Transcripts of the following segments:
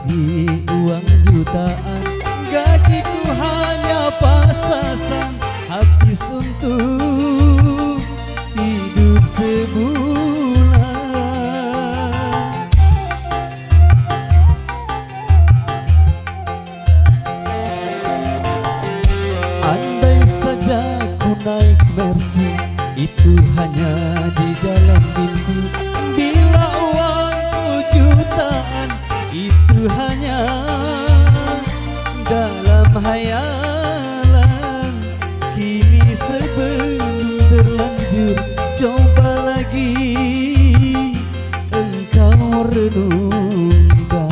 lagi uang jutaan, gajiku hanya pas-pasan, habis untuk hidup sebulan. Andai saja ku naik Mercy, itu hanya di dalam mimpi. Bila uangku jutaan, itu hanya dalam hayalan. Kini sebelum terlanjur, coba lagi engkau renungkan.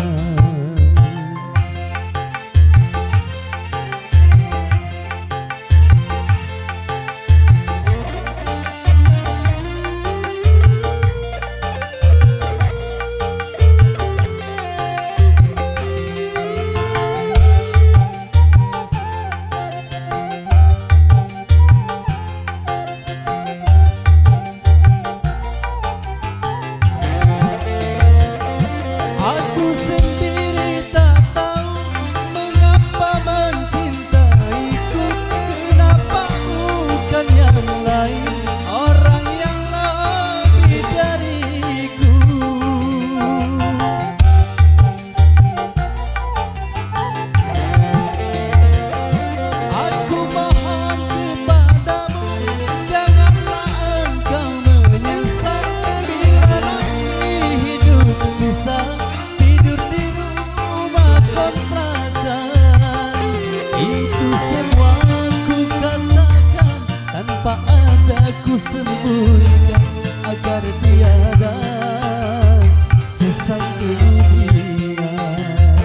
Aku sembunyikan agar tiada sesal kemudian.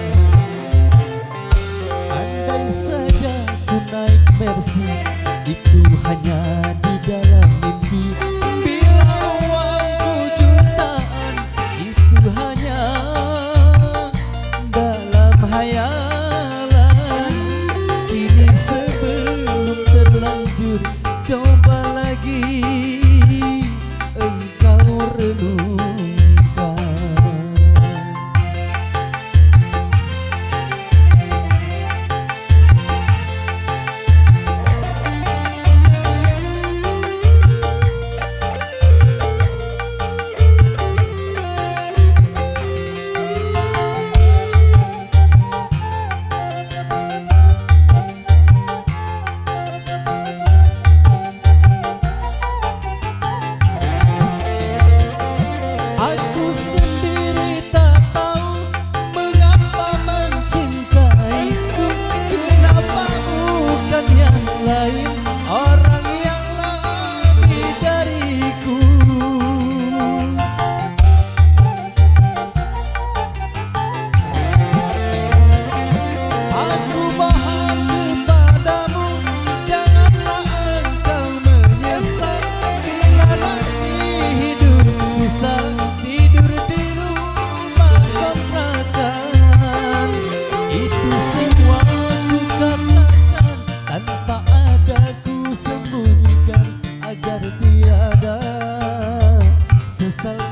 Andai saja ku naik Mercy, itu hanya di dalam mimpi. Bila uangku jutaan, itu hanya dalam hayalan. Kini sebelum terlanjur, coba lagi engkau renungkan.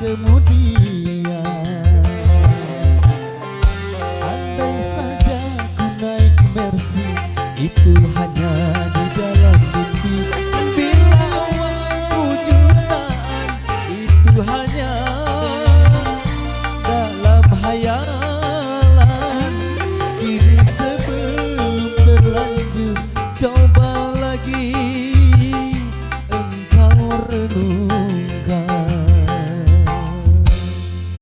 Kemudian, andai saja ku naik Mercy, itu hanya di dalam mimpi. Bila uangku jutaan, itu hanya dalam hayalan. Kini sebelum terlanjur, coba